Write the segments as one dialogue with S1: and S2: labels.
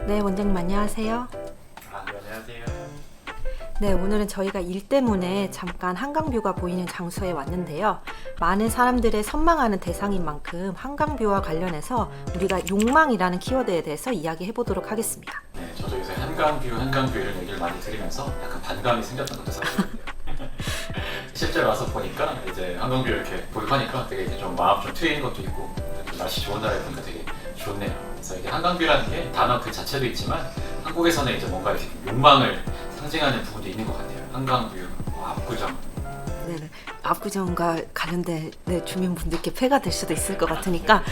S1: 네, 원장님 안녕하세요.
S2: 네, 안녕하세요.
S1: 네, 오늘은 저희가 일 때문에 잠깐 한강뷰가 보이는 장소에 왔는데요. 많은 사람들의 선망하는 대상인 만큼 한강뷰와 관련해서 우리가 욕망이라는 키워드에 대해서 이야기해 보도록 하겠습니다.
S2: 네, 저도 요새 한강뷰 이런 얘기를 많이 들으면서 약간 반감이 생겼던 것도 사실인데요. 실제로 와서 보니까 이제 한강뷰 이렇게 보이고 하니까 되게 이제 좀 마음 좀 트이는 것도 있고 좀 날씨 좋은 날에 보니까 되게 좋네요. 그래서 이게 한강뷰라는 게 단어 그 자체도 있지만 한국에서는 이제 뭔가 이렇게 욕망을 상징하는 부분도 있는 것 같아요. 한강뷰, 압구정.
S1: 네, 압구정과 관련된 주민분들께 폐가 될 수도 있을 것 같으니까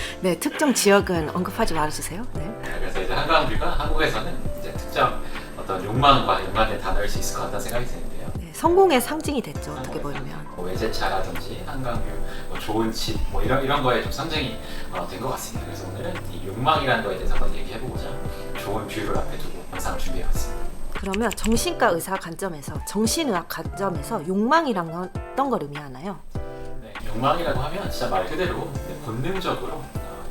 S1: 특정 지역은 언급하지 말아주세요. 네.
S2: 그래서 이제 한강뷰가 한국에서는 이제 특정 어떤 욕망과 연관된 단어일 수 있을 것 같다는 생각이 드는데요.
S1: 네, 성공의 상징이 됐죠. 어떻게 보면.
S2: 뭐 외제차라든지 한강뷰, 뭐 좋은 집, 뭐 이런 거에 좀 상징이 된 것 같습니다. 그래서 오늘은 이 욕망이라는 거에 대해서 한번 얘기해보고자 좋은 뷰를 앞에 두고 영상을 준비해봤습니다.
S1: 그러면 정신과 의사 관점에서, 정신의학 관점에서 욕망이란 건 어떤 걸 의미하나요?
S2: 네, 욕망이라고 하면 진짜 말 그대로 본능적으로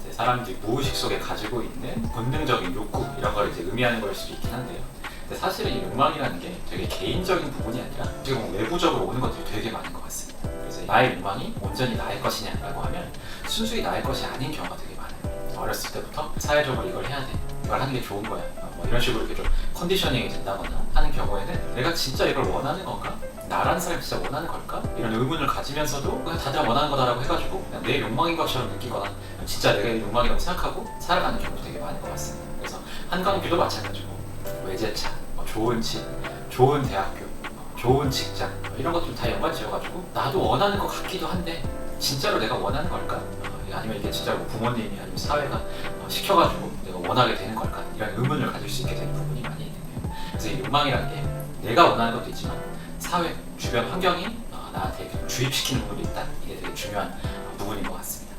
S2: 이제 사람들이 무의식 속에 가지고 있는 본능적인 욕구 이런 걸 이제 의미하는 걸 수도 있긴 한데요. 근데 사실은 이 욕망이라는 게 되게 개인적인 부분이 아니라 지금 외부적으로 오는 것들이 되게 많은 것 같습니다. 그래서 나의 욕망이 온전히 나의 것이냐라고 하면 순수히 나의 것이 아닌 경우가 되게 많아요. 어렸을 때부터 사회적으로 이걸 해야 돼, 이걸 하는 게 좋은 거야, 뭐 이런 식으로 이렇게 좀 컨디셔닝이 된다거나 하는 경우에는 내가 진짜 이걸 원하는 건가? 나라는 사람이 진짜 원하는 걸까? 이런 의문을 가지면서도 그냥 다들 원하는 거다라고 해가지고 그냥 내 욕망인 것처럼 느끼거나 진짜 내가 욕망이라고 생각하고 살아가는 경우도 되게 많은 것 같습니다. 그래서 한강뷰도 마찬가지고 외제차, 좋은 집, 좋은 대학교, 좋은 직장 이런 것들 다 연관 지어가지고 나도 원하는 것 같기도 한데 진짜로 내가 원하는 걸까? 아니면 이게 진짜로 부모님이 아니면 사회가 시켜가지고 내가 원하게 되는 걸까? 이런 의문을 가질 수 있게 되는 부분이 많이 있는데요. 그래서 이 욕망이라는 게 내가 원하는 것도 있지만 사회, 주변 환경이 나한테 주입시키는 부분도 있다. 이게 되게 중요한 부분인 것 같습니다.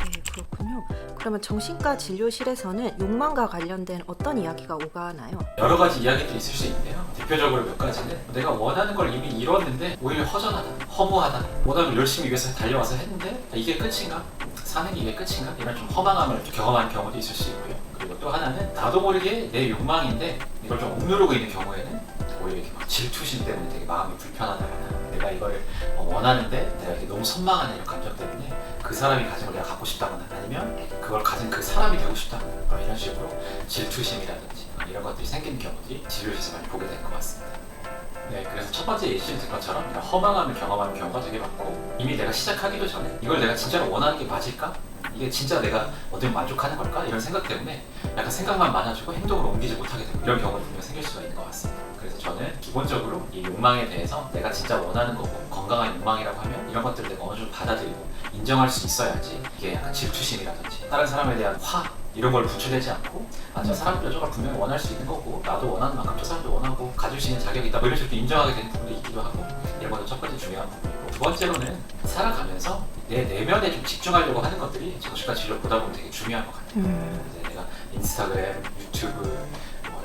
S1: 네, 그렇군요. 그러면 정신과 진료실에서는 욕망과 관련된 어떤 이야기가 오가나요?
S2: 여러 가지 이야기들이 있을 수 있는데요. 대표적으로 몇 가지는 내가 원하는 걸 이미 이뤘는데 오히려 허전하다, 허무하다. 원하는 걸 열심히 위해서 달려와서 했는데 이게 끝인가? 사는 게 이게 끝인가? 이런 좀 허망함을 경험하는 경우도 있을 수 있고요. 그리고 또 하나는 나도 모르게 내 욕망인데 이걸 좀 억누르고 있는 경우에는 오히려 이렇게 막 질투심 때문에 되게 마음이 불편하다거나 내가 이걸 원하는데 내가 이렇게 너무 선망하는 이런 감정 때문에 그 사람이 가진 걸 내가 갖고 싶다거나 아니면 그걸 가진 그 사람이 되고 싶다거나 이런 식으로 질투심이라든지 이런 것들이 생기는 경우들이 진료실에서 많이 보게 될 것 같습니다. 네, 그래서 첫 번째 예시를 든 것처럼 이런 허망함을 경험하는 경우가 되게 많고 이미 내가 시작하기도 전에 이걸 내가 진짜로 원하는 게 맞을까? 이게 진짜 내가 어떻게 만족하는 걸까? 이런 생각 때문에 약간 생각만 많아지고 행동으로 옮기지 못하게 되고 이런 경우도 분명 생길 수가 있는 것 같습니다. 그래서 저는 기본적으로 이 욕망에 대해서 내가 진짜 원하는 거고 건강한 욕망이라고 하면 이런 것들을 내가 어느 정도 받아들이고 인정할 수 있어야지 이게 약간 질투심이라든지 다른 사람에 대한 화 이런 걸 분출되지 않고 저 사람도 저걸 분명히 원할 수 있는 거고 나도 원하는 만큼 저 사람도 원하고 가질 수 있는 자격이 있다 뭐 이런 식으로 인정하게 되는 부분도 있기도 하고 이런 것도 첫 번째 중요한 부분이고 두 번째로는 살아가면서 내 내면에 좀 집중하려고 하는 것들이 정신과 진료 보다 보면 되게 중요한 것 같아요. 이제 내가 인스타그램, 유튜브,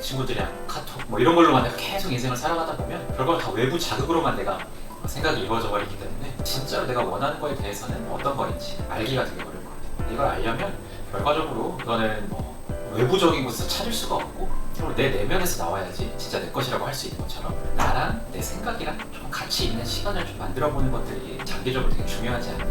S2: 친구들이랑 카톡 뭐 이런 걸로만 내가 계속 인생을 살아가다 보면 별걸 다 외부 자극으로만 내가 생각이 이루어져 버리기 때문에 진짜로 내가 원하는 거에 대해서는 어떤 거인지 알기가 되게 어려운 것 같아요. 이걸 알려면 결과적으로 이거는 뭐 외부적인 곳에서 찾을 수가 없고 그리고 내 내면에서 나와야지 진짜 내 것이라고 할 수 있는 것처럼 나랑 내 생각이랑 좀 같이 있는 시간을 좀 만들어보는 것들이 장기적으로 되게 중요하지 않나.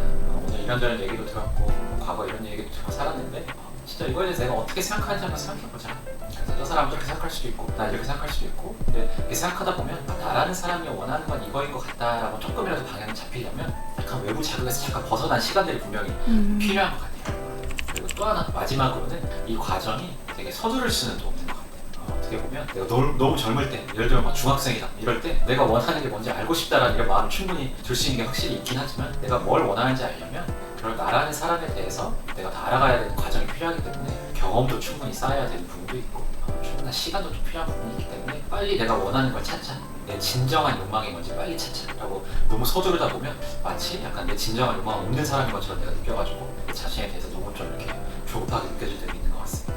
S2: 오늘 이런저런 얘기도 들었고 과거 이런 얘기도 듣고 살았는데 진짜 이거에 대해서 내가 어떻게 생각하는지 한번 생각해보자. 그래서 저 사람은 저렇게 생각할 수도 있고 나 이렇게 생각할 수도 있고 근데 이렇게 생각하다 보면 나라는 사람이 원하는 건 이거인 것 같다라고 조금이라도 방향이 잡히려면 약간 외부 자극에서 잠깐 벗어난 시간들이 분명히 필요한 것 같아요. 그리고 또 하나 마지막으로는 이 과정이 되게 서두를 수는 또 없는 것 같아요. 어떻게 보면 내가 너무 젊을 때 예를 들면 막 중학생이다 이럴 때 내가 원하는 게 뭔지 알고 싶다라는 이런 마음이 충분히 들 수 있는 게 확실히 있긴 하지만 내가 뭘 원하는지 알려면 그걸 나라는 사람에 대해서 내가 다 알아가야 되는 과정이 필요하기 때문에 경험도 충분히 쌓아야 되는 부분도 있고 충분한 시간도 좀 필요한 부분이 있기 때문에 빨리 내가 원하는 걸 찾자 내 진정한 욕망이 뭔지 빨리 찾자라고 너무 서두르다 보면 마치 약간 내 진정한 욕망 없는 사람인 것처럼 내가 느껴가지고 내 자신에 대해서 너무 좀 이렇게 조급하게 느껴질 때도 있는 것 같습니다.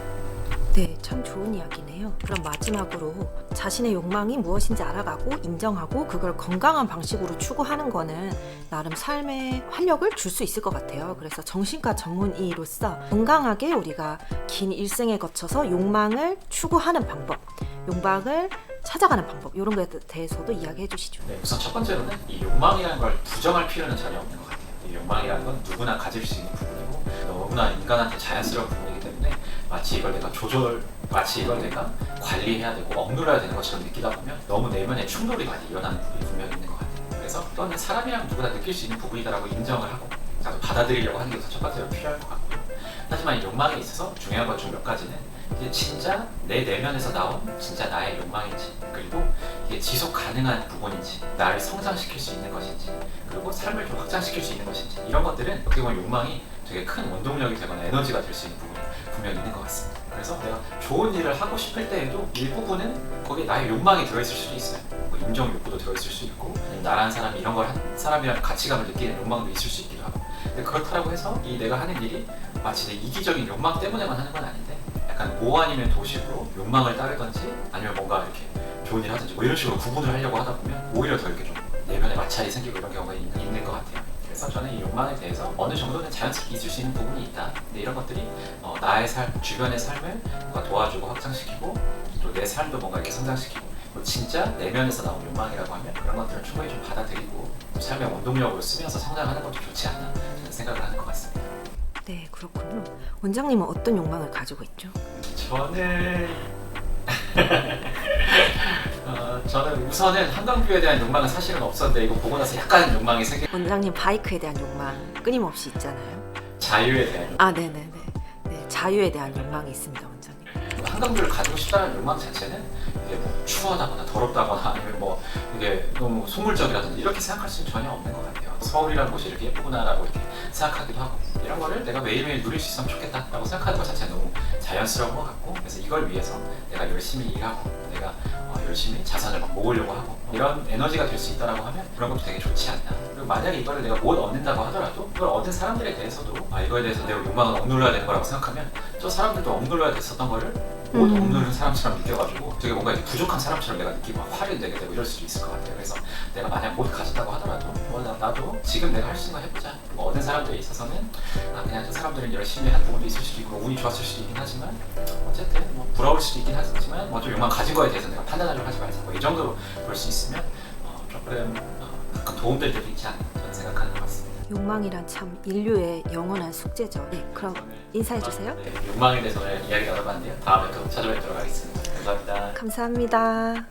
S1: 네, 참 좋은 이야기네요. 그럼 마지막으로 자신의 욕망이 무엇인지 알아가고 인정하고 그걸 건강한 방식으로 추구하는 거는 나름 삶에 활력을 줄 수 있을 것 같아요. 그래서 정신과 전문의로서 건강하게 우리가 긴 일생에 거쳐서 욕망을 추구하는 방법, 욕망을 찾아가는 방법 이런 거에 대해서도 이야기해 주시죠.
S2: 네, 우선 첫 번째로는 이 욕망이라는 걸 부정할 필요는 전혀 없는 것 같아요. 이 욕망이라는 건 누구나 가질 수 있는 부분이고 너무나 인간한테 자연스러운 부분이기 때문에 마치 이걸 내가 관리해야 되고 억눌러야 되는 것처럼 느끼다 보면 너무 내면에 충돌이 많이 일어나는 부분이 분명히 있는 것 같아요. 그래서 또는 사람이랑 누구나 느낄 수 있는 부분이다라고 인정을 하고 나도 받아들이려고 하는 게 우선 첫 번째로 필요할 것 같고요. 하지만 이 욕망에 있어서 중요한 것 중 몇 가지는 이게 진짜 내 내면에서 나온 진짜 나의 욕망인지, 그리고 이게 지속 가능한 부분인지, 나를 성장시킬 수 있는 것인지, 그리고 삶을 좀 확장시킬 수 있는 것인지, 이런 것들은 어떻게 보면 욕망이 되게 큰 원동력이 되거나 에너지가 될 수 있는 부분이 분명히 있는 것 같습니다. 그래서 내가 좋은 일을 하고 싶을 때에도 일부분은 거기에 나의 욕망이 들어있을 수도 있어요. 뭐 인정 욕구도 들어있을 수 있고, 나라는 사람이 이런 걸 한 사람이라는 가치감을 느끼는 욕망도 있을 수 있기도 하고. 근데 그렇다고 해서 이 내가 하는 일이 마치 내 이기적인 욕망 때문에만 하는 건 아닌데, 약간 오 아니면 도식으로 욕망을 따르든지 아니면 뭔가 이렇게 좋은 일 하든지 뭐 이런 식으로 구분을 하려고 하다 보면 오히려 더 이렇게 좀 내면에 마찰이 생기고 이런 경우가 있는 것 같아요. 그래서 저는 이 욕망에 대해서 어느 정도는 자연스럽게 있을 수 있는 부분이 있다. 근데 이런 것들이 나의 삶, 주변의 삶을 뭔가 도와주고 확장시키고 또 내 삶도 뭔가 이렇게 성장시키고 진짜 내면에서 나온 욕망이라고 하면 그런 것들을 충분히 좀 받아들이고 삶의 원동력으로 쓰면서 성장하는 것도 좋지 않나 저는 생각을 하는 것 같습니다.
S1: 네, 그렇군요. 원장님은 어떤 욕망을 가지고 있죠?
S2: 저는 우선은 한강뷰에 대한 욕망은 사실은 없었는데 이거 보고 나서 약간 욕망이 생긴
S1: 원장님 바이크에 대한 욕망 끊임없이 있잖아요.
S2: 자유에 대한 욕망.
S1: 아, 네네네. 네, 자유에 대한 욕망이 있습니다, 원장님.
S2: 한강뷰를 가지고 싶다는 욕망 자체는 이게 뭐 추하다거나 더럽다거나 아니면 뭐 이게 너무 속물적이라든지 이렇게 생각할 수는 전혀 없는 것 같아요. 서울이라는 곳이 이렇게 예쁘구나라고 이렇게 생각하기도 하고 이런 거를 내가 매일매일 누릴 수 있으면 좋겠다라고 생각하는 것 자체는 너무 자연스러운 것 같고, 그래서 이걸 위해서 내가 열심히 일하고 내가 열심히 자산을 막 모으려고 하고 이런 에너지가 될 수 있다라고 하면 그런 것도 되게 좋지 않나. 그리고 만약에 이거를 내가 못 얻는다고 하더라도 그걸 얻은 사람들에 대해서도 이거에 대해서 내가 욕망을 억눌러야 되는 거라고 생각하면 저 사람들도 억눌러야 됐었던 거를 못 억누르는 사람처럼 느껴가지고 되게 뭔가 이렇게 부족한 사람처럼 내가 느끼고 막 화를 내게 되고 이럴 수도 있을 것 같아요. 그래서 내가 만약 못 가진다고 하더라도 나도 지금 내가 할 수 있는 거 해보자. 뭐 얻은 사람들에 있어서는 그냥 저 사람들은 열심히 한 부분도 있을 수도 있고 운이 좋았을 수도 있긴 하지만 어쨌든 뭐 부러울 수도 있긴 하지만 좀 욕망 가진 거에 대해서 내가 판단하려고 하지 말자. 뭐 이 정도로 볼 수 있으면 조금 가끔 도움될 때도 있지 않나 저는 생각하는 것 같습니다.
S1: 욕망이란 참 인류의 영원한 숙제죠. 네, 그럼 인사해 주세요.
S2: 네, 욕망에 대해서 오늘 이야기 나눠봤는데요. 다음에 또 찾아뵙도록 하겠습니다. 감사합니다.
S1: 감사합니다.